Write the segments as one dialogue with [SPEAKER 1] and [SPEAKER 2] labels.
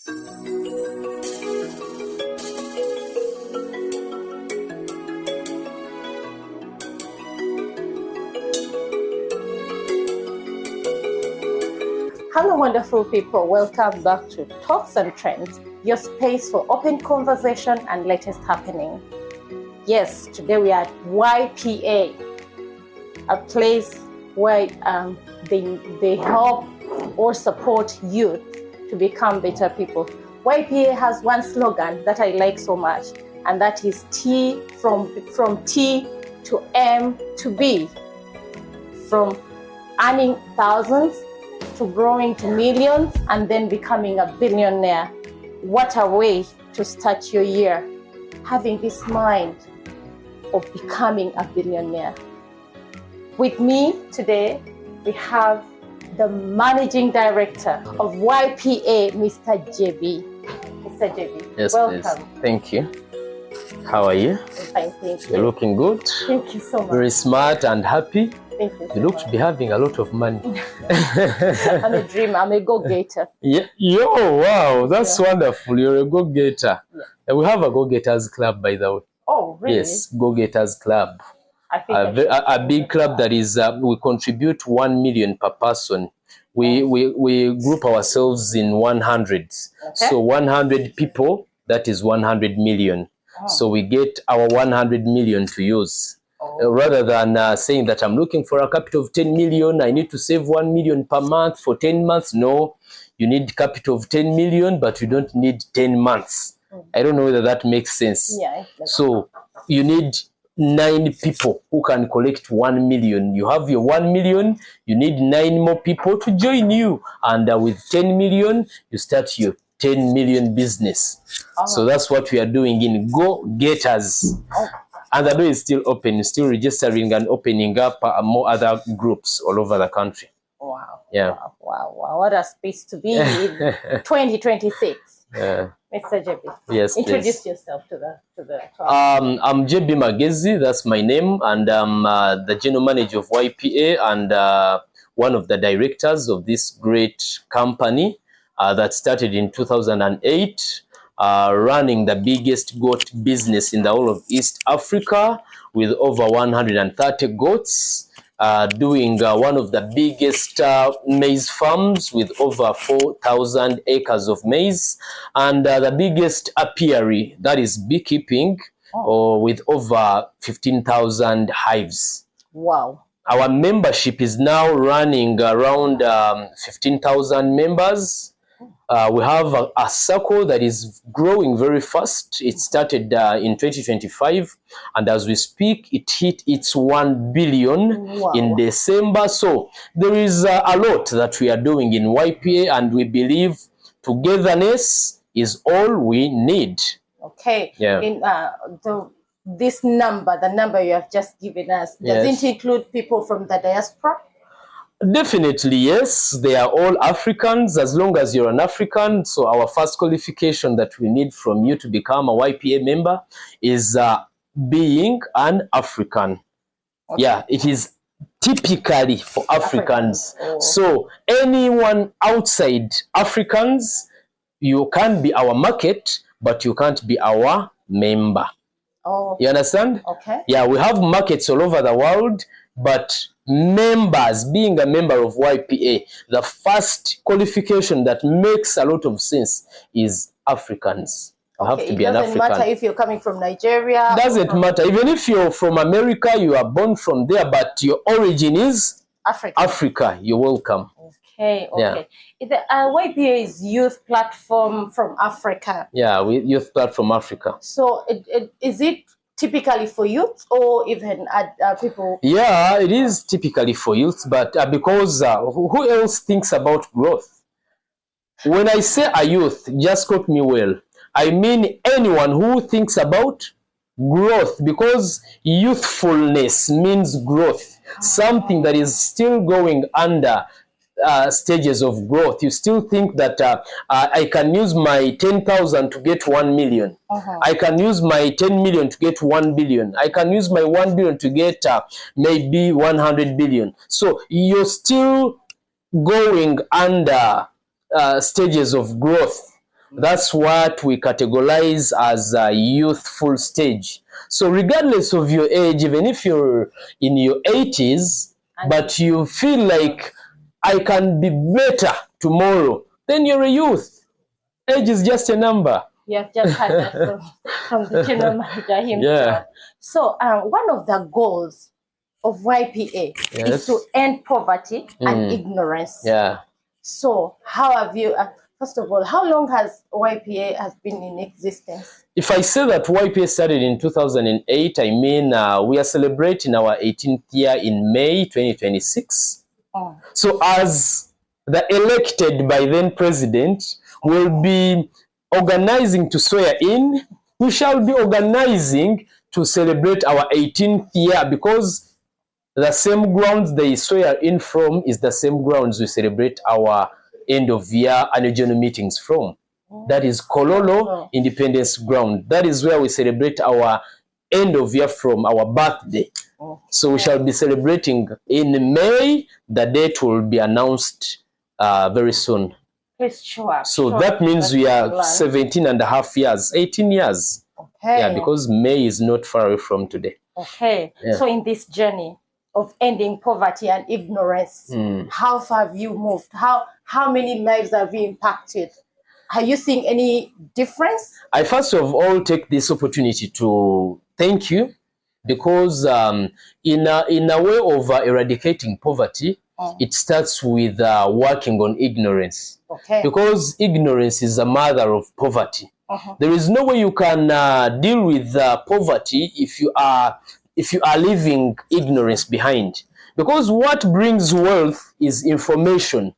[SPEAKER 1] Hello, wonderful people. Welcome back to Talks and Trends, your space for open conversation and latest happening. Yes, today we are at YPA, a place where they help or support youth to become better people. YPA has one slogan that I like so much, and that is T from T to M to B, from earning thousands to growing to millions and then becoming a billionaire. What a way to start your year, having this mind of becoming a billionaire. With me today, we have the managing director of YPA, Mr. JB. Mr. JB,
[SPEAKER 2] yes,
[SPEAKER 1] welcome.
[SPEAKER 2] Please. Thank you. How are you?
[SPEAKER 1] Fine, thank you.
[SPEAKER 2] You're looking good.
[SPEAKER 1] Thank you so much.
[SPEAKER 2] Very smart and happy.
[SPEAKER 1] Thank you.
[SPEAKER 2] You look to be having a lot of money.
[SPEAKER 1] I'm a dreamer. I'm a go-getter.
[SPEAKER 2] Yeah. Yo, wow, that's wonderful. You're a go-getter. Yeah. And we have a go-getters club, by the way.
[SPEAKER 1] Oh, really?
[SPEAKER 2] Yes, go-getters club.
[SPEAKER 1] I think
[SPEAKER 2] a big club that is, we contribute 1 million per person. We group ourselves in 100s. Okay. So 100 people, that is 100 million. Oh. So we get our 100 million to use. Oh. Rather than saying that I'm looking for a capital of 10 million, I need to save 1 million per month for 10 months. No, you need capital of 10 million, but you don't need 10 months. I don't know whether that makes sense.
[SPEAKER 1] Yeah.
[SPEAKER 2] So you need 9 people who can collect 1 million. You have your 1 million, you need 9 more people to join you. And with 10 million, you start your 10 million business. Oh. So that's what we are doing in Go-Getters. Oh. And the door is still open, still registering and opening up more other groups all over the country.
[SPEAKER 1] Wow.
[SPEAKER 2] Yeah.
[SPEAKER 1] Wow. What a space to be in 2026.
[SPEAKER 2] Yeah.
[SPEAKER 1] Mr. JB.
[SPEAKER 2] Yes,
[SPEAKER 1] introduce
[SPEAKER 2] please.
[SPEAKER 1] Yourself to the
[SPEAKER 2] I'm JB Magezi, that's my name, and I'm the general manager of YPA and one of the directors of this great company that started in 2008. Running the biggest goat business in the whole of East Africa with over 130 goats, doing one of the biggest maize farms with over 4,000 acres of maize, and the biggest apiary, that is beekeeping, with over 15,000 hives.
[SPEAKER 1] Wow.
[SPEAKER 2] Our membership is now running around 15,000 members. We have a circle that is growing very fast. It started in 2025, and as we speak, it hit its 1 billion in December. So there is a lot that we are doing in YPA, and we believe togetherness is all we need.
[SPEAKER 1] Okay.
[SPEAKER 2] Yeah.
[SPEAKER 1] In this number, the number you have just given us, does it include people from the diaspora?
[SPEAKER 2] Definitely, yes. They are all Africans, as long as you're an African. So our first qualification that we need from you to become a YPA member is being an African. Okay. Yeah, it is typically for Africans. Oh. So anyone outside Africans, you can be our market, but you can't be our member. Oh. You understand?
[SPEAKER 1] Okay.
[SPEAKER 2] Yeah, we have markets all over the world, but members, being a member of YPA, the first qualification that makes a lot of sense is Africans. You have to be an African.
[SPEAKER 1] It doesn't matter if you're coming from Nigeria.
[SPEAKER 2] Doesn't matter. Even if you're from America, you are born from there, but your origin is Africa. You're welcome.
[SPEAKER 1] Okay. Yeah. The YPA is youth platform from Africa.
[SPEAKER 2] Yeah, youth platform Africa.
[SPEAKER 1] So is it typically for youth or even people?
[SPEAKER 2] Yeah, it is typically for youth, but because who else thinks about growth? When I say a youth, just quote me well, I mean anyone who thinks about growth, because youthfulness means growth, something that is still going under stages of growth. You still think that I can use my 10,000 to get 1 million. I can use my 10 million to get 1 billion. I can use my 1 billion to get maybe 100 billion. So you're still going under stages of growth. That's what we categorize as a youthful stage. So regardless of your age, even if you're in your 80s, but you feel like I can be better tomorrow, then you're a youth. Age is just a number.
[SPEAKER 1] You have just had that from the general manager himself. So one of the goals of YPA is to end poverty and ignorance. So how have you, first of all, how long has YPA has been in existence?
[SPEAKER 2] If I say that YPA started in 2008, I mean we are celebrating our 18th year in May 2026. So as the elected by then president will be organizing to swear in, we shall be organizing to celebrate our 18th year, because the same grounds they swear in from is the same grounds we celebrate our end of year annual general meetings from. That is Kololo Independence Ground. That is where we celebrate our end of year from, our birthday. So we shall be celebrating in May. The date will be announced very soon. So that means we are 17 and a half years, 18 years. Yeah, because May is not far away from today.
[SPEAKER 1] So in this journey of ending poverty and ignorance, how far have you moved? How many lives have you impacted? Are you seeing any difference? I first of all take this opportunity to thank you, because in a way of eradicating poverty, it starts with working on ignorance. Because ignorance is the mother of poverty. There is no way you can deal with poverty if you are leaving ignorance behind. Because what brings wealth is information.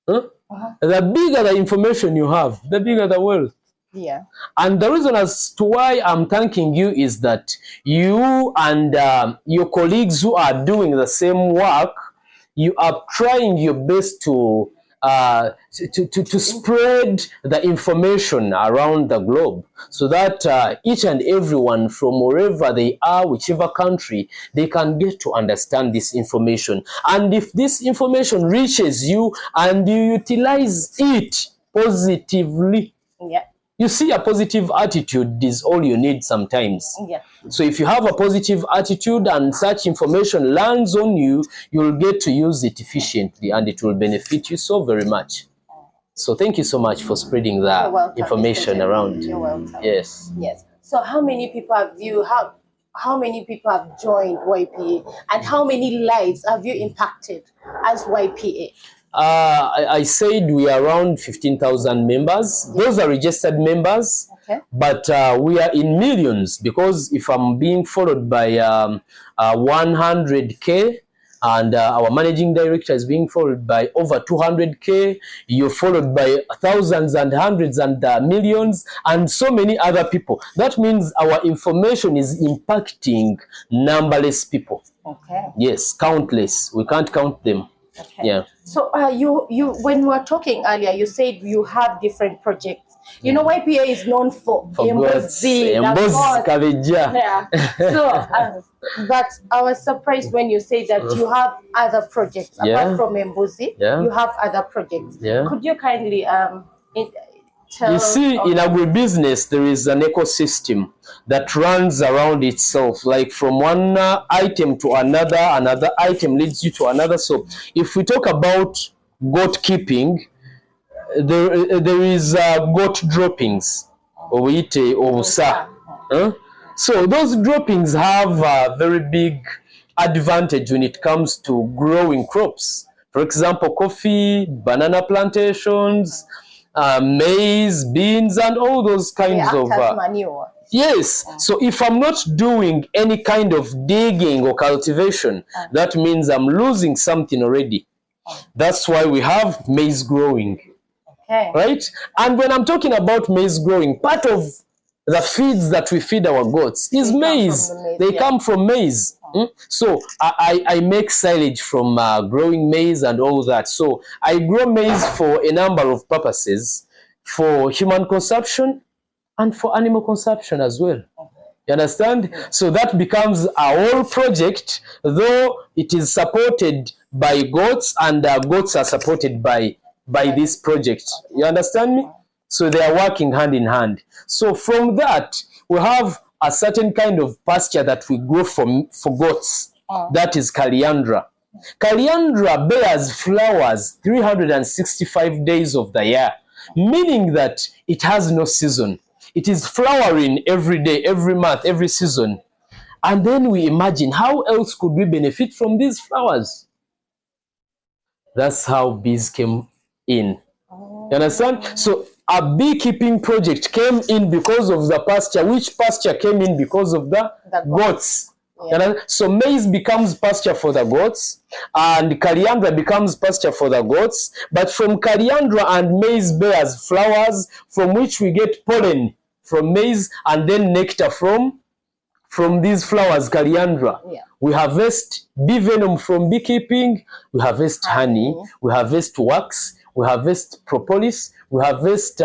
[SPEAKER 1] The bigger the information you have, the bigger the wealth. And the reason as to why I'm thanking you is that you and your colleagues who are doing the same work, you are trying your best to spread the information around the globe, so that each and everyone from wherever they are, whichever country, they can get to understand this information. And if this information reaches you and you utilize it positively, you see, a positive attitude is all you need sometimes. So if you have a positive attitude and such information lands on you, you'll get to use it efficiently and it will benefit you so very much. So thank you so much for spreading that information around. You're welcome.
[SPEAKER 2] Yes.
[SPEAKER 1] So how many people have you, how many people have joined YPA, and how many lives have you impacted as YPA?
[SPEAKER 2] I said we are around 15,000 members. Those are registered members, but we are in millions, because if I'm being followed by 100K, and our managing director is being followed by over 200K, you're followed by thousands and hundreds and millions, and so many other people. That means our information is impacting numberless people. Yes, countless. We can't count them. So you when we were talking earlier, you said you have different projects. You know, YPA is known for Magezi. So, but I was surprised when you say that you have other projects apart from Magezi. You have other projects. Could you kindly You see, in agribusiness, there is an ecosystem that runs around itself. Like from one item to another, another item leads you to another. So if we talk about goat keeping, there is goat droppings, So those droppings have a very big advantage when it comes to growing crops. For example, coffee, banana plantations, maize, beans, and all those kinds of
[SPEAKER 1] manure.
[SPEAKER 2] Yes. So if I'm not doing any kind of digging or cultivation, that means I'm losing something already. That's why we have maize growing. Right? And when I'm talking about maize growing, part of the feeds that we feed our goats is maize. They come from maize. So I make silage from growing maize and all that. So I grow maize for a number of purposes, for human consumption and for animal consumption as well. You understand? So that becomes a whole project, though it is supported by goats, and goats are supported by this project. You understand me? So they are working hand in hand. So from that, we have a certain kind of pasture that we grow for goats. That is Caliandra. Caliandra bears flowers 365 days of the year, meaning that it has no season. It is flowering every day, every month, every season. And then we imagine, how else could we benefit from these flowers? That's how bees came in. You understand? So a beekeeping project came in because of the pasture. Which pasture came in because of the goats? Yeah. So maize becomes pasture for the goats, and Caliandra becomes pasture for the goats. But from Caliandra and maize bears flowers from which we get pollen from maize, and then nectar from these flowers, Caliandra. Yeah. We harvest bee venom from beekeeping, we harvest honey, we harvest wax, we harvest propolis, we harvest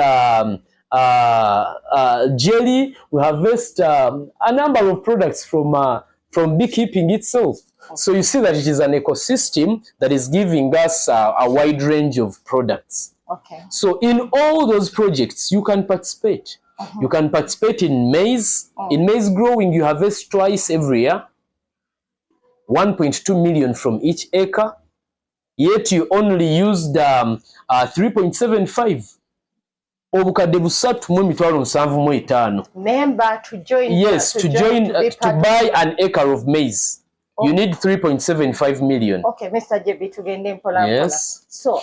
[SPEAKER 2] jelly, we harvest a number of products from beekeeping itself. Okay. So you see that it is an ecosystem that is giving us a wide range of products. Okay. So in all those projects, you can participate. You can participate in maize. In maize growing, you harvest twice every year, 1.2 million from each acre. Yet you only used 3.75. Obukadde busatu mu emitwalo 75.
[SPEAKER 1] Member to join.
[SPEAKER 2] Yes, to buy an acre of maize. Oh. You need 3.75 million.
[SPEAKER 1] Okay, Mr. JB, tugende mpola.
[SPEAKER 2] Yes.
[SPEAKER 1] So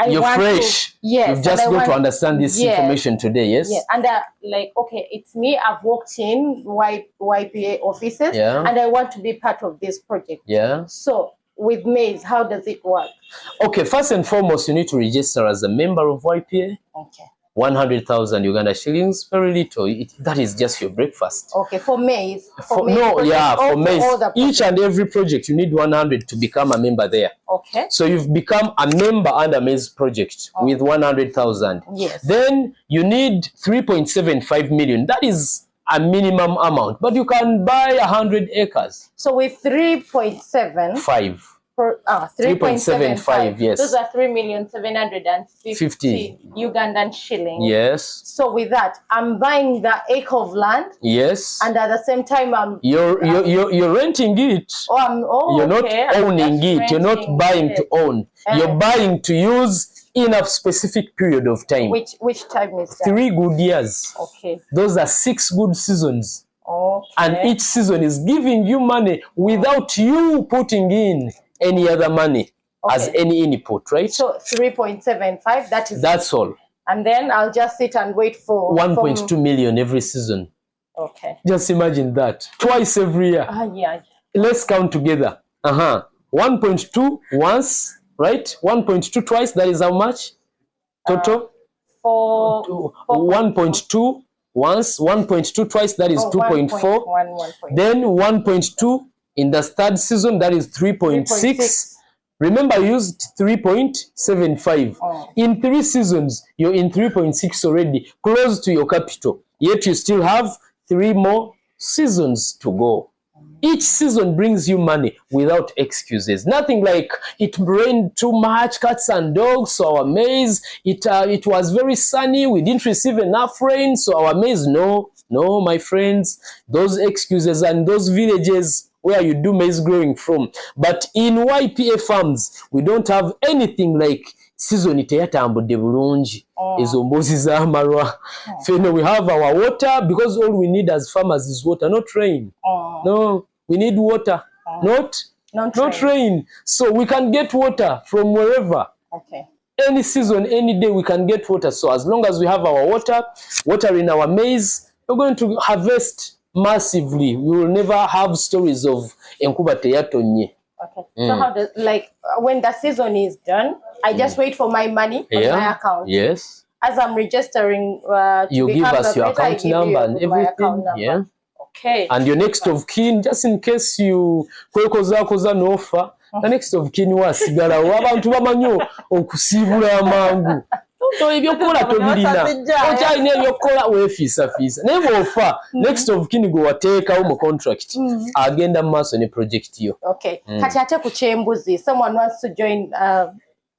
[SPEAKER 2] you're fresh.
[SPEAKER 1] Yes.
[SPEAKER 2] You've just got to understand this information today, yes?
[SPEAKER 1] Yeah. And like, okay, it's me. I've worked in YPA offices, and I want to be part of this project. Yeah. So with maize, how does it work? Okay, first and foremost, you need to register as a member of YPA. Okay. 100,000 Uganda shillings, very little. That is just your breakfast. Okay, for maize. For maize. Each and every project, you need 100 to become a member there. Okay. So you've become a member under maize project with 100,000. Yes. Then you need 3.75 million. That is a minimum amount, but you can buy 100 acres. So with 3.75. 3.75, yes. Those are 3,750,000 Ugandan shillings. Yes. So with that, I'm buying the acre of land. Yes. And at the same time, you're renting it. You're not owning it. You're not buying to own. You're buying to use in a specific period of time. Which time is that? 3 good years. Okay. Those are 6 good seasons. Okay. And each season is giving you money without you putting in any other money as any input, right? So 3.75, that's all. And then I'll just sit and wait for 1.2 million every season. Okay. Just imagine that. Twice every year. Yeah. Let's count together. 1.2 once, right? 1.2 twice, that is how much? Total? 1.2 once, 1.2 twice, that is 2.4. Then 1.2 in the third season, that is 3.6. Remember, I used 3.75. In 3 seasons, you're in 3.6 already, close to your capital. Yet you still have 3 more seasons to go. Each season brings you money without excuses. Nothing like it rained too much, cats and dogs, so our maize, it was very sunny, we didn't receive enough rain, so our maize, no, my friends, those excuses and those villages where you do maize growing from. But in YPA farms, we don't have anything like season teyatambudde bulungi ezo mbozi z'amalwa. We have our water, because all we need as farmers is water, not rain. No, we need water, not rain. So we can get water from wherever. Okay. Any season, any day, we can get water. So as long as we have our water in our maize, we're going to harvest massively. We will never have stories of enkuba teyatonye. Okay. So how does, like, when the season is done, I just wait for my money on my account. Yes. As I'm registering, you give us your account number and everything. Yeah. Okay. And your next of kin, just in case you koza no offer, the next of kin wasigala abantu bamanyo okusibula amangu. Ebyokola tobirina okyalina ebyokola weefiisafiisa naye bw'ofa next of kin gwe wateekawo mu contract agenda mu maaso ne project yo. Okay. Kati ate ku ky'embuzi, someone wants to join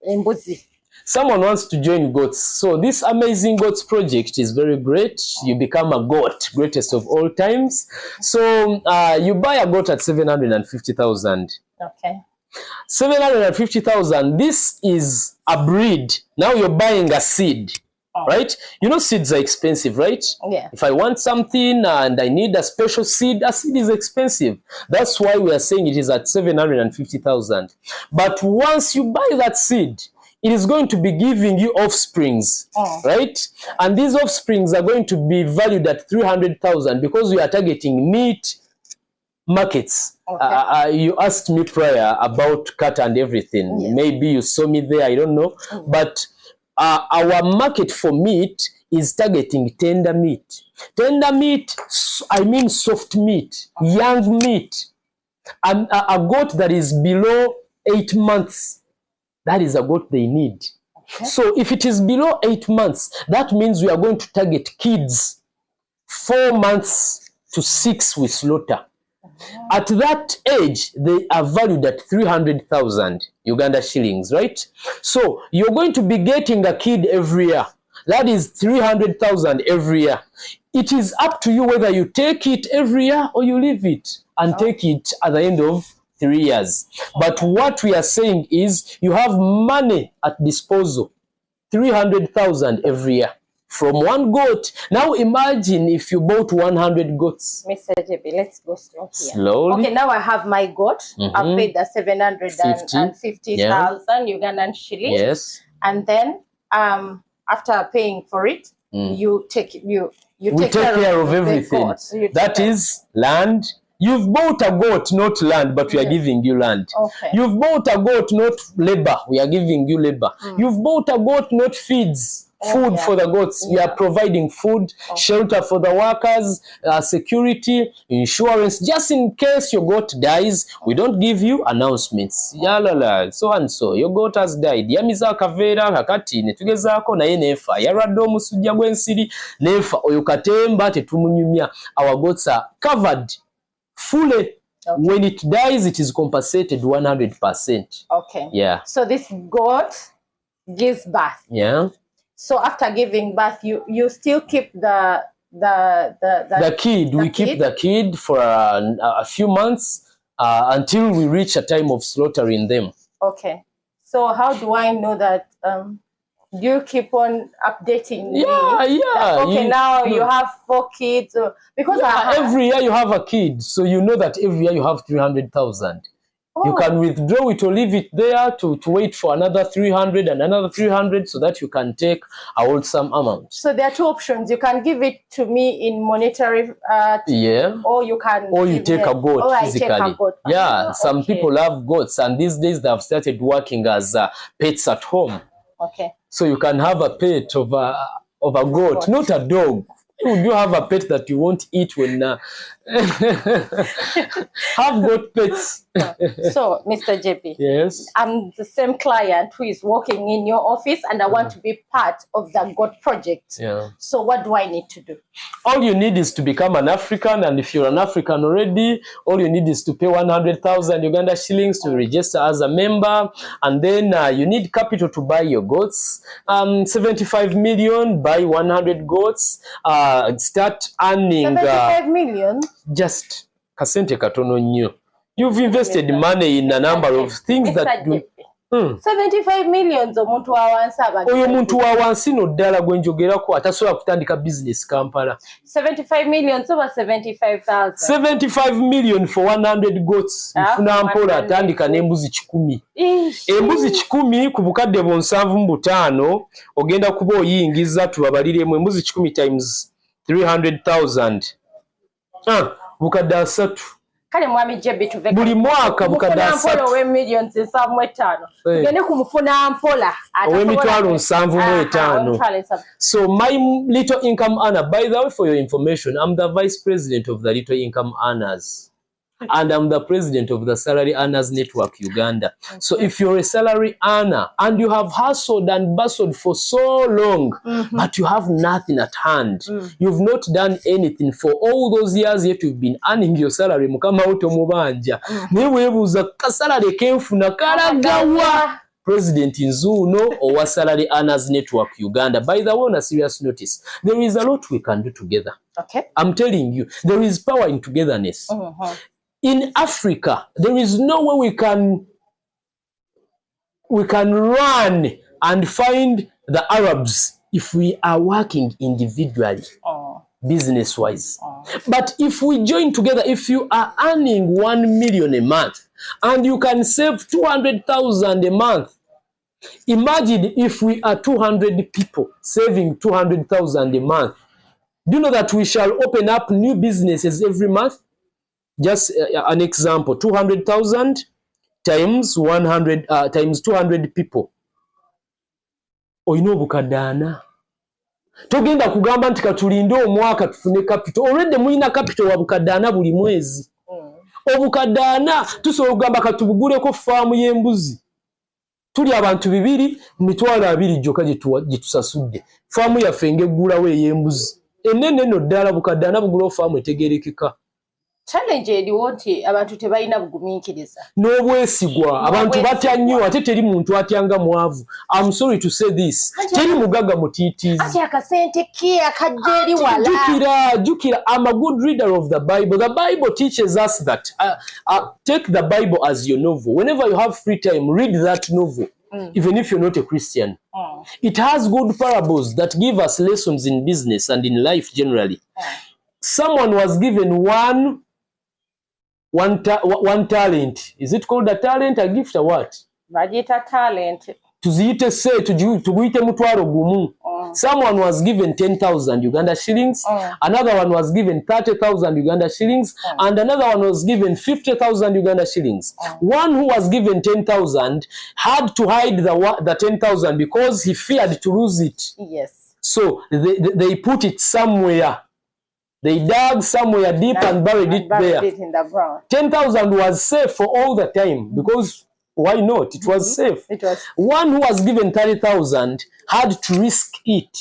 [SPEAKER 1] embuzi.
[SPEAKER 2] Someone wants to join goats. So this amazing goats project is very great. You become a goat, greatest of all times. So you buy a goat at 750,000.
[SPEAKER 1] Okay.
[SPEAKER 2] 750,000. This is a breed. Now you're buying a seed. Right? You know seeds are expensive, right?
[SPEAKER 1] Yeah.
[SPEAKER 2] If I want something and I need a special seed, a seed is expensive. That's why we are saying it is at 750,000. But once you buy that seed, it is going to be giving you offsprings, right? And these offsprings are going to be valued at 300,000 because we are targeting meat markets. Okay. You asked me prior about cut and everything. Yes. Maybe you saw me there, I don't know. But our market for meat is targeting tender meat. Tender meat, I mean soft meat, young meat. And a goat that is below 8 months, that is a goat they need. Okay. So if it is below 8 months, that means we are going to target kids 4 months to 6 we slaughter. At that age, they are valued at 300,000 Uganda shillings, right? So you're going to be getting a kid every year. That is 300,000 every year. It is up to you whether you take it every year or you leave it and take it at the end of 3 years. But what we are saying is you have money at disposal, 300,000 every year. From one goat. Now imagine if you bought 100 goats.
[SPEAKER 1] Mr. JB, let's go slow here.
[SPEAKER 2] Slowly.
[SPEAKER 1] Okay, now I have my goat. I've paid the 750,000 Ugandan shillings.
[SPEAKER 2] Yes.
[SPEAKER 1] And then after paying for it, you take care of
[SPEAKER 2] everything. That is land. You've bought a goat, not land, but we are giving you land.
[SPEAKER 1] Okay.
[SPEAKER 2] You've bought a goat, not labor. We are giving you labor. You've bought a goat, not feeds. Food for the goats. We are providing food, shelter for the workers, security, insurance. Just in case your goat dies, we don't give you announcements. Yalala, so and so. Your goat has died. Yamiza kavera kakati netugezako naye nefa. Yarwadde omusujja gw'ensiri nefa. Oyo katemba tetumunyumya. Our goats are covered fully. Okay. When it dies, it is compensated 100%.
[SPEAKER 1] Okay.
[SPEAKER 2] Yeah.
[SPEAKER 1] So this goat gives birth.
[SPEAKER 2] Yeah.
[SPEAKER 1] So after giving birth, you still keep the
[SPEAKER 2] kid. We keep the kid for a few months until we reach a time of slaughtering them.
[SPEAKER 1] Okay. So how do I know that? Do you keep on updating me?
[SPEAKER 2] Yeah.
[SPEAKER 1] Okay, now you have 4 kids. Because
[SPEAKER 2] every year you have a kid, so you know that every year you have 300,000. You can withdraw it or leave it there to wait for another 300 and another 300 so that you can take a wholesome amount.
[SPEAKER 1] So there are 2 options. You can give it to me in monetary, or you can.
[SPEAKER 2] Or you take a goat physically.
[SPEAKER 1] I take a goat.
[SPEAKER 2] Yeah, some people have goats, and these days they have started working as pets at home.
[SPEAKER 1] Okay.
[SPEAKER 2] So you can have a pet of a goat, not a dog. Would you have a pet that you won't eat when have goat pets?
[SPEAKER 1] So, Mr. JP,
[SPEAKER 2] yes,
[SPEAKER 1] I'm the same client who is working in your office, and I want to be part of the goat project.
[SPEAKER 2] Yeah.
[SPEAKER 1] So, what do I need to do?
[SPEAKER 2] All you need is to become an African, and if you're an African already, all you need is to pay 100,000 Uganda shillings to register as a member, and then you need capital to buy your goats. 75 million, buy 100 goats. Start earning
[SPEAKER 1] 75 million.
[SPEAKER 2] Just kasente katono nnyo. You've invested money in a number of things that
[SPEAKER 1] 75 million omuntu wa wansi abadde.
[SPEAKER 2] Oyo muntu wa wansi no ddala gwe njogerako atasobola kutandika business Kampala.
[SPEAKER 1] 75 million so 75,000.
[SPEAKER 2] 75 million for 100 goats. Mfuna mpola atandika n'embuzi 10. Embuzi 10 ku bukadde bo 7,500 ogenda kuba oyingiza tubabaliremu embuzi 10 times 300,000. Bukadde 3.
[SPEAKER 1] Kale mwami JB tuve
[SPEAKER 2] buli mwaka bukadde 3
[SPEAKER 1] owe millions 7,500 tugende kumufuna mpola
[SPEAKER 2] emitwalo 7,500. So my little income earner, by the way, for your information, I'm the vice president of the little income earners. And I'm the president of the Salary Earners Network Uganda. Okay. So if you're a salary earner and you have hustled and bustled for so long, but you have nothing at hand, you've not done anything for all those years yet you've been earning your salary, mukama auto mubanja. Newebuza kasalary kenfuna kalagawa. President Nzuno or Salary Earners Network Uganda. By the way, on a serious notice, there is a lot we can do together.
[SPEAKER 1] Okay.
[SPEAKER 2] I'm telling you, there is power in togetherness. In Africa, there is no way we can run and find the Arabs if we are working individually, business-wise. But if we join together, if you are earning 1 million a month and you can save 200,000 a month, imagine if we are 200 people saving 200,000 a month. Do you know that we shall open up new businesses every month? Just an example, 200,000 times 100 times 200 people. Oyina obukaddaana. Togenda kugamba nti katulinde omwaka tufune capital. Already mulina capital wa bukaddaana buli mwezi. Obukaddaana tusobola kugamba katubuguleko faamu y'embuzi. Tuli abantu 2 mitwalo 2 jokka gye tusasudde. Faamu yaffe ng'eggulawo ey'embuzi. Enene no ddala bukaddaana bugulawo faamu etegerekeka.
[SPEAKER 1] Challenge ediwo nti abantu tebalina bugumiikiriza.
[SPEAKER 2] N'obwesigwa abantu batya nnyo ate teri muntu atyanga mwavu. I'm sorry to say this. Teri mugaga mutiitiizi.
[SPEAKER 1] Ati akasente ke akajja eri wala.
[SPEAKER 2] Jukira, I'm a good reader of the Bible. The Bible teaches us that take the Bible as your novel. Whenever you have free time, read that novel. Even if you're not a Christian. It has good parables that give us lessons in business and in life generally. Someone was given one talent. Is it called a talent, a gift, or what?
[SPEAKER 1] Bagita talent.
[SPEAKER 2] Tuziyite se tuguyite mutwalo gumu. Someone was given 10,000 Uganda shillings. Another one was given 30,000 Uganda shillings. And another one was given 50,000 Uganda shillings. One who was given 10,000 had to hide the 10,000 because he feared to lose it.
[SPEAKER 1] Yes.
[SPEAKER 2] So they put it somewhere. They dug somewhere deep and buried it there.
[SPEAKER 1] It in the ground.
[SPEAKER 2] 10,000 was safe for all the time because why not? It was safe.
[SPEAKER 1] It was.
[SPEAKER 2] One who was given 30,000 had to risk it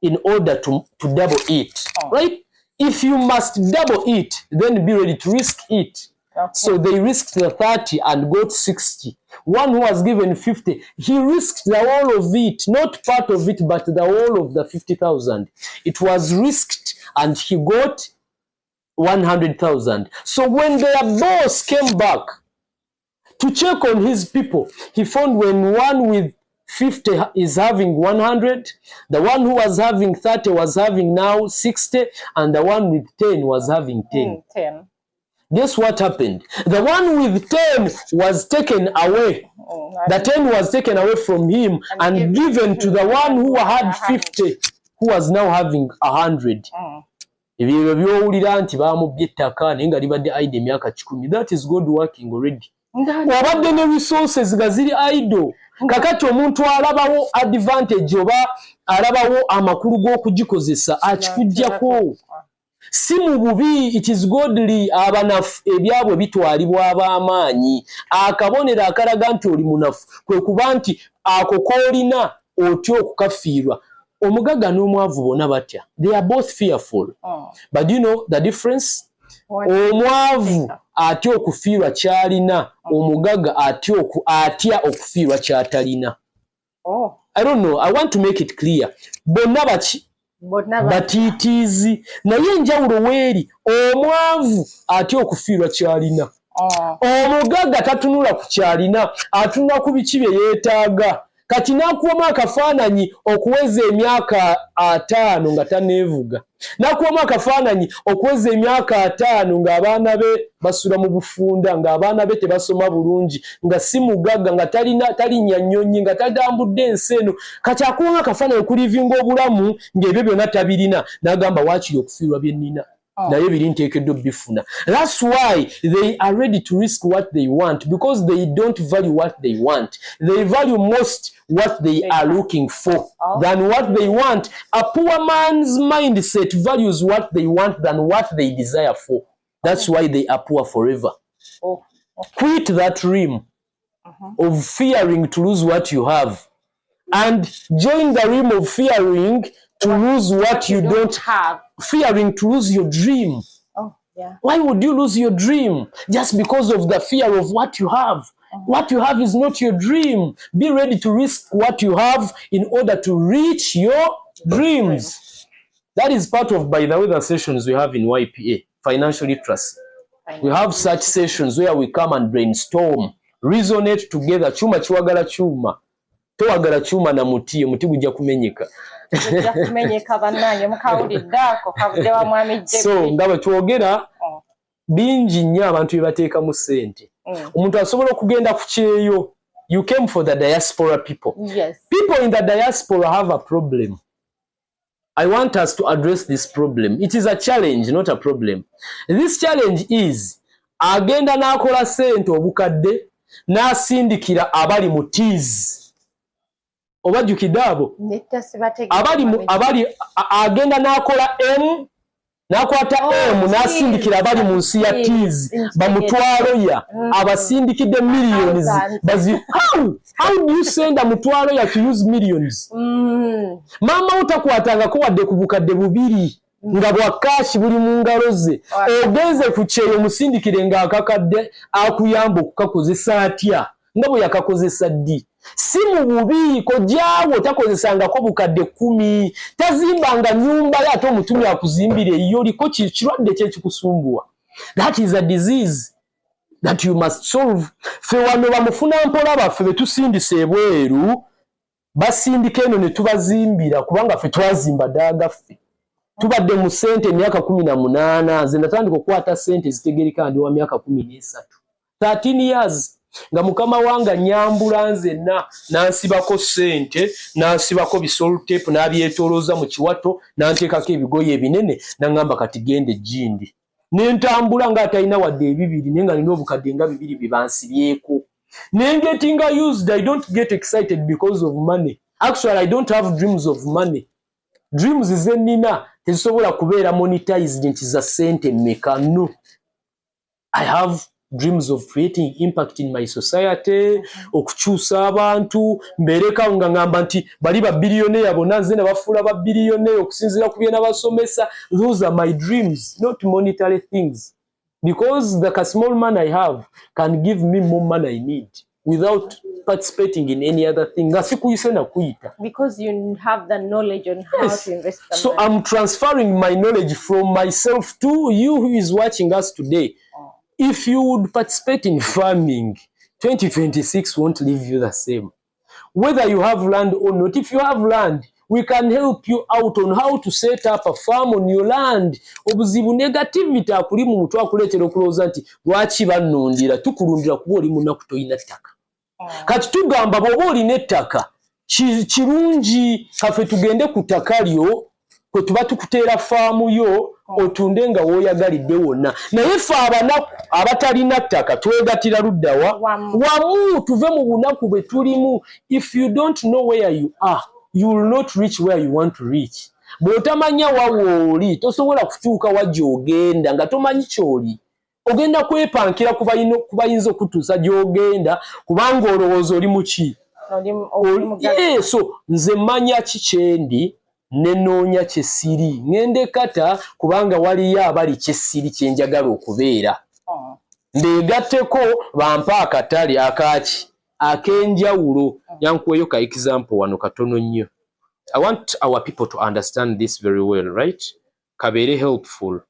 [SPEAKER 2] in order to double it. Right? If you must double it, then be ready to risk it. Okay. So they risked the 30 and got 60. One who was given 50, he risked the whole of it, not part of it, but the whole of the 50,000. It was risked and he got 100,000. So when their boss came back to check on his people, he found when one with 50 is having 100, the one who was having 30 was having now 60, and the one with 10 was having 10.
[SPEAKER 1] 10.
[SPEAKER 2] Guess what happened? The one with 10 was taken away. The 10 was taken away from him and given to the one who had 50, who was now having 100. That is God working already. Wabadde ne resources nga ziri idle. Kakati omuntu alabawo advantage oba alabawo amakulu g'okugikozesa akikuggyako. Si mu bubi, it is godly. Abanafu ebyabwe bitwalibwa ab'amaanyi. Akabonero akalaga nti oli munafu kwe kuba nti ako koolina otya okukafiirwa. Omugaga n'omwavu bonna batya. They are both fearful. But do you know the difference? Omwavu atya okufiirwa kyalina, omugaga atya okufiirwa kyatalina. I don't know. I want to make it clear. Bonna baki batiitiizi naye enjawulo weeri, omwavu atya okufiirwa kyalina. Omugaga tatunula ku kyalina, atunula ku biki bye yeetaaga. Kati n'akuwamu akafaananyi okuweza emyaka 5 nga taneevuga. N'akuwamu akafaananyi okuweza emyaka 5 ng'abaana be basula mu bufunda, ng'abaana be tebasoma bulungi, nga si mugagga, nga talinnya nnyonyi, nga tagambudde ensi eno. Kati akuwamu akafaananyi okulivinga obulamu ng'ebyo byonna tabirina, n'agamba waakiri okufiirwa bye nnina. Naye biri nteekeddwa bifuna. That's why they are ready to risk what they want, because they don't value what they want. They value most what they are looking for than what they want. A poor man's mindset values what they want than what they desire for. That's why they are poor forever. Quit that realm of fearing to lose what you have and join the realm of fearing to lose what you don't have. Fearing to lose your dream. Why would you lose your dream? Just because of the fear of what you have. What you have is not your dream. Be ready to risk what you have in order to reach your dreams. That is part of, by the way, the sessions we have in YPA, financial literacy. We have such sessions where we come and brainstorm, resonate together. Chuma chiwagala chuma. Towagala chuma na muti, muti gujja kumenyeka. So, ngaba twogera bingi nnyo abantu bebateeka mu ssente. Omuntu asobola okugenda ku kyeyo. You came for the diaspora people.
[SPEAKER 1] Yes.
[SPEAKER 2] People in the diaspora have a problem. I want us to address this problem. It is a challenge, not a problem. This challenge is agenda n'akola ssente obukadde n'asindikira abali mu teas. Obajjukidde abo? Abali agenda n'akola M n'akwata M n'asindikira abali mu nsi ya teas bamutwalo ya abasindikidde millions. How do you send a mutwalo ya to use millions? Mama utakwatangako wadde ku bukadde bubiri nga bwa cash buli mu ngalo ze. Ogenze ku kyeyo musindikire nga akakadde akuyamba okukakozesa atya nga bwe yakakozesa ddi. Si mu bubi kojjaawo takozesangako bukadde 10. Tazimbanga nyumba ye ate omutumi akuzimbire eyo liko kirwadde kye kikusumbuwa. That is a disease that you must solve. Fe wano bamufuna mpola baffe betusindisa ebweru basindika eno ne tubazimbira kubanga ffe twazimba daaga ffe. Tubadde mu ssente emyaka 18 nze natandika okukwata ssente zitegereka ndi wa myaka 13. 13 years. Nga mukama wanga nyambula nzenna nansibako ssente nansibako bisol tape n'abyetolooza mu kiwato nanteekako ebigoye ebinene nangamba kati gende jindi nentambula nga atalina wadde ebibiri naye nga nina obukadde nga 2 bye bansibyeko nengetinga used. I don't get excited because of money. Actually, I don't have dreams of money. Dreams ze nnina tezisobola kubeera monetized nti za ssente mmeka. No. I have dreams of creating impact in my society, okukyusa abantu, mbereka nga ngamba nti bali ba billionaire bonna nze bafuula ba billionaire okusinziira ku byena basomesa. Those are my dreams, not monetary things. Because the small money I have can give me more money I need without participating in any other thing.
[SPEAKER 1] Because you have the knowledge on how to invest the
[SPEAKER 2] So
[SPEAKER 1] money.
[SPEAKER 2] I'm transferring my knowledge from myself to you who is watching us today. If you would participate in farming, 2026 won't leave you the same. Whether you have land or not, if you have land, we can help you out on how to set up a farm on your land. Obuzibu negativity akuli mu mutwe akuleetera okulowooza nti lwaki bannondira tukulundira kuba oli munaku toyina ttaka. Kati tugamba bw'oba olina ettaka kirungi kaffe tugende ku ttaka lyo kwe tuba tukuteera faamu yo otunde nga wooyagalidde wonna. Naye ffe abanaku abatalina ttaka twegatira luddawa wamu tuve mu bunaku bwe tulimu. If you don't know where you are, you will not reach where you want to reach. Bw'otamanya wawooli tosobola kutuuka wajja ogenda nga tomanyi kyoli. Ogenda kwepankira ku bayinza okutuusa gy'ogenda kubanga olowooza oli muki. So nze manya kikyendi nenoonya kyesiri. Ngende kata kubanga waliyo abali kyesiri kyenjagala okubeera. Ndeegatteko bampa akatale akaki ak'enjawulo. Yankuweyo ka example wano katono nnyo. I want our people to understand this very well, right? Kabeere helpful.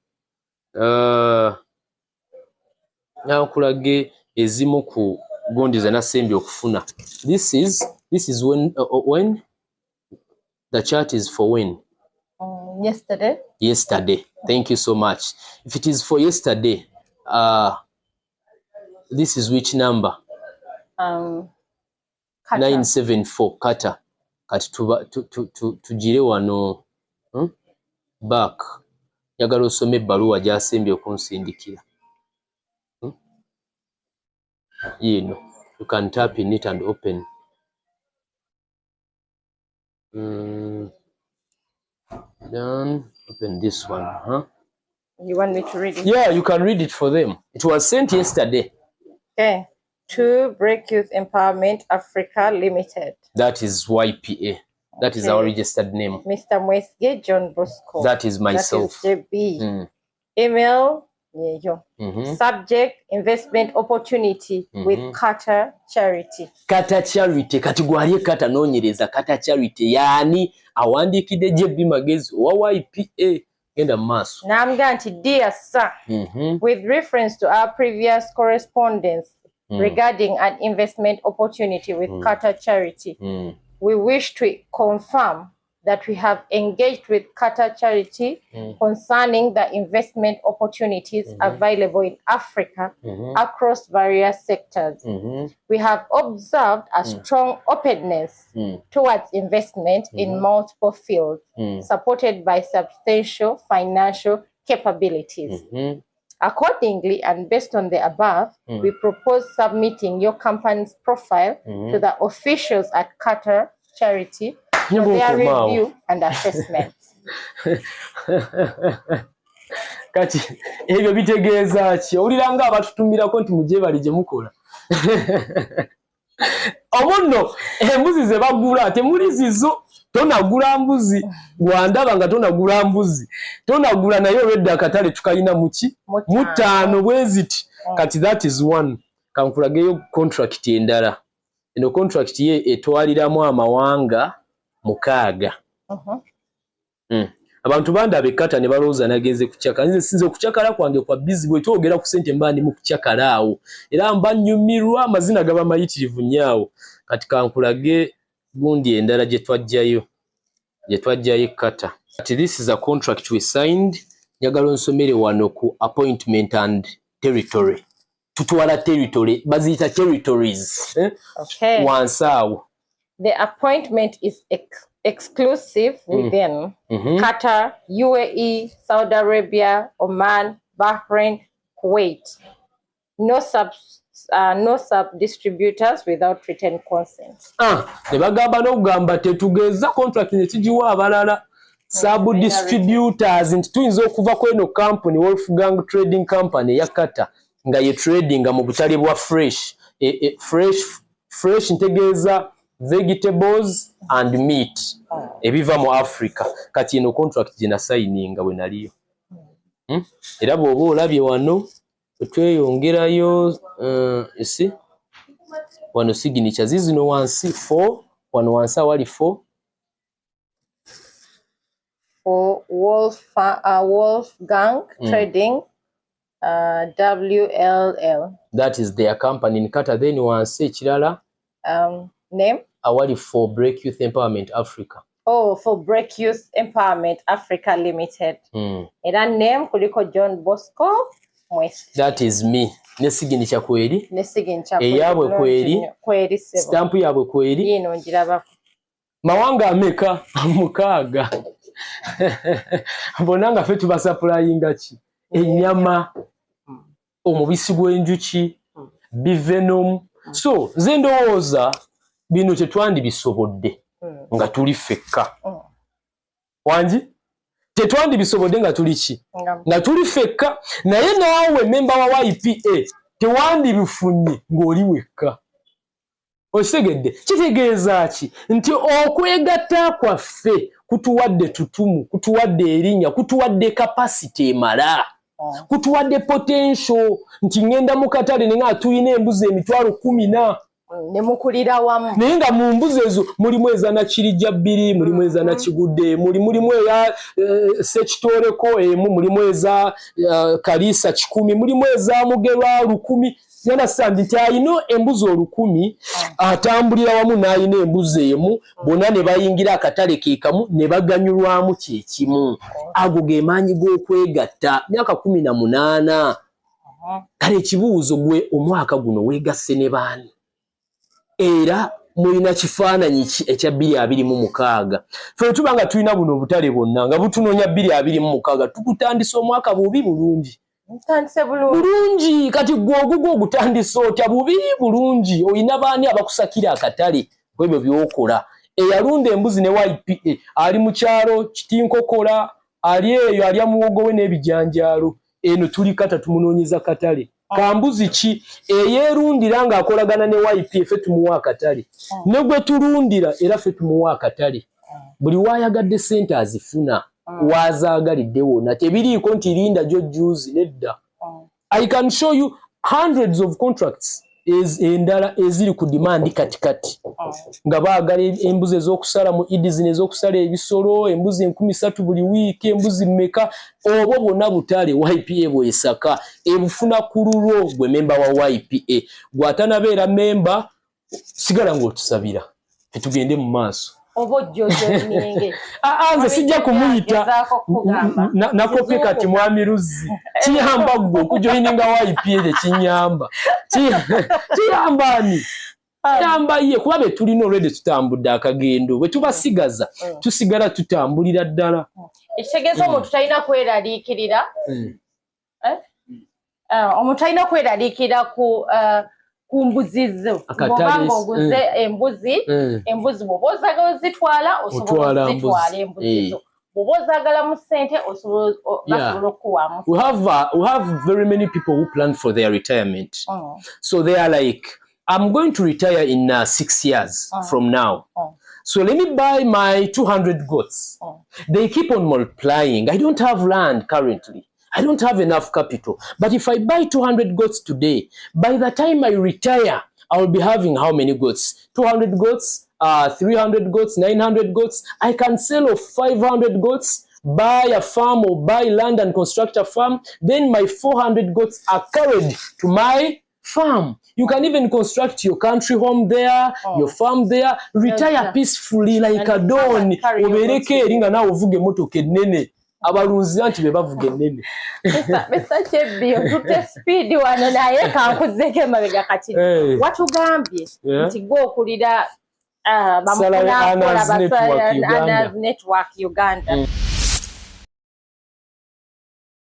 [SPEAKER 2] Yankulage ezimu ku gondi ze nasembye okufuna. This is when the chart is for when?
[SPEAKER 1] Yesterday.
[SPEAKER 2] Yesterday. Thank you so much. If it is for yesterday, this is which number? 974 kata. Kati tujire wano back. Njagala osome ebbaluwa gy'asembye okunsindikira. You can tap in it and open. Then open this one.
[SPEAKER 1] You want me to read it?
[SPEAKER 2] Yeah, you can read it for them. It was sent yesterday.
[SPEAKER 1] Okay. To Break Youth Empowerment Africa Limited.
[SPEAKER 2] That is YPA. That is our registered name.
[SPEAKER 1] Mr. Magezi John Bosco.
[SPEAKER 2] That is myself.
[SPEAKER 1] That is JB. Email Subject investment opportunity with Qatar charity.
[SPEAKER 2] Qatar charity kati gwali kata nonyereza Qatar charity yani awandikide JB Magezi wa YPA genda maso.
[SPEAKER 1] Namga nti dear sir, with reference to our previous correspondence regarding an investment opportunity with Qatar charity, we wish to confirm that we have engaged with Qatar charity concerning the investment opportunities available in Africa across various sectors. We have observed a strong openness towards investment in multiple fields, supported by substantial financial capabilities. Accordingly, and based on the above, we propose submitting your company's profile to the officials at Qatar charity for their review and assessment.
[SPEAKER 2] Kati ebyo bitegeeza ki owuliranga abatutumirako nti mujje bali gye mukola omunno embuzi ze bagula temuli zizo tonagula mbuzi gwandaba nga tonagula mbuzi tonagula naye olwedda akatale tukalina muki mutaano bweziti kati that is one kankulageyo contract endala eno contract ye etwaliramu amawanga mukaaga. Abantu bandabe Qatar ne balowooza nageze kuchaka nze sinze kuchakala kwange kwa busy bwe twogera ku sente mbandi mu kuchakala awo era mbanyumirwa amazina gaba mayitirivu nyaawo kati kankulage gundi endala gye twajjayo Qatar. This is a contract we signed njagala nsomere wano ku appointment and territory tutwala territory bazita territories wansawo.
[SPEAKER 1] The appointment is exclusive within Qatar, UAE, Saudi Arabia, Oman, Bahrain, Kuwait. No sub-distributors without written consent.
[SPEAKER 2] Nebagamba n'okugamba tetugeza contract ne tugiwa abalala sub-distributors nti tuyinza okuva kweno company Wolfgang Trading Company ya Qatar nga ye trading mu butale bwa fresh ntegeeza vegetables and meat ebiva mu Africa kati eno contract gye nasayininga bwe naliyo era bw'oba olabye wano tweyongerayo esi wano signature zizino wansi 4 wano wansi awali 4
[SPEAKER 1] for Wolfgang Trading WLL.
[SPEAKER 2] That is their company in Qatar. Then wansi ekirala
[SPEAKER 1] name
[SPEAKER 2] awali for Break Youth Empowerment Africa.
[SPEAKER 1] Oh, for Break Youth Empowerment Africa Limited. Era name kuliko John Bosco Mwesi.
[SPEAKER 2] That is me. Ne signature kweri?
[SPEAKER 1] Ne signature
[SPEAKER 2] eyabwe kweri?
[SPEAKER 1] Sebo.
[SPEAKER 2] Stamp yabwe kweri?
[SPEAKER 1] Yino njiraba.
[SPEAKER 2] Mawanga ameka mukaaga. Bonanga fe tubasupplyinga ki? Ennyama, omubisi gw'enjuki, bivenom. So, nze ndowooza bino tetwandibisobodde nga tuli fekka. Wangi? Tetwandibisobodde nga tuli ki? Nga tuli fekka. Naye naawe memba wa YPA tewandibifunye ng'oli wekka. Okitegedde? Kitegeeza ki? Nti okwegatta kwaffe kutuwadde tutumu, kutuwadde erinnya, kutuwadde capacity emala. Kutuwadde potential nti ngenda mu katale nenga tuyina embuzi emitwalo 10
[SPEAKER 1] ne mukulira wamu
[SPEAKER 2] naye nga mu mbuzi ezo mulimu eza Nakirijja 2 mulimu eza Nakigudde mulimu eya Sekitoleko emu mulimu eza Kalisa 10 mulimu eza Mugerwa 1000 yana sandi nti ayino embuzi 1000 atambulira wamu n'ayina embuzi emu bonna ne bayingira akatale keekamu ne baganyulwamu kyekimu ago ge maanyi g'okwegatta myaka 18 kale ekibuuzo gwe omwaka guno weegasse ne baani era mulina kifaananyi ki ekya 2026 ffe tubanga tulina buno obutale bwonna nga butunoonya 2026 tukutandisa omwaka bubi bulungi bulungi kati gwogugwo ogutandisa otya bubi bulungi oyina baani abakusakira akatale kwebyo byokola eyalunda embuzi ne YPA ali mu kyalo Kitinkokola ali eyo alya muwogo we n'ebijanjaalo eno tuli Qatar tumunoonyeza katale kambuzi ki eyerundira nga akolagana ne YPA ffe tumuwa akatale ne gwe tulundira era ffe tumuwa akatale buli waayagadde sente azifuna wazaagalidde wonna tebiriiko nti linda jjo juzi nedda I can show you hundreds of contracts endala eziri ku demand katikati nga baagala embuzi ez'okusala mu idizini ez'okusala ebisolo embuzi 13 buli wiiki embuzi mmeka obwo bwonna butale YPA bwesaka ebufuna ku lulwo gwe memba wa YPA gw'atanabeera memba sigala ng'otusabira tetugende mu maaso nze sijja kumuyita nakopye kati mwami Luzzi kiyamba gwe okujoininga YPA tekinyamba kiyamba ani kiyamba ye kuba be tulina already tutambudde akagendo bwe tubasigaza tusigala tutambulira ddala
[SPEAKER 1] ekitegeeza omuntu talina kweraliikirira omuntu talina kweraliikirira ku mbuzi zo bw'obanga oguze embuzi bw'oba ozagala ozitwala osobola okuzitwala embuzi zo bw'oba ozagalamu ssente basobola okukuwaamu.
[SPEAKER 2] We have very many people who plan for their retirement. So they are like, I'm going to retire in 6 years from now. So let me buy my 200 goats. They keep on multiplying. I don't have land currently. I don't have enough capital. But if I buy 200 goats today, by the time I retire, I will be having how many goats? 200 goats, 300 goats, 900 goats. I can sell off 500 goats, buy a farm or buy land and construct a farm. Then my 400 goats are carried to my farm. You can even construct your country home there, your farm there, retire peacefully like a dawn. Obereke eringa na ovuge motoke nene. Abalunzi anti be bavuga ennene.
[SPEAKER 1] Mr. Chebbi otute speed wano naye kankuzeko emabega kati. Watugambye nti gwe okulira bamukula Network Uganda.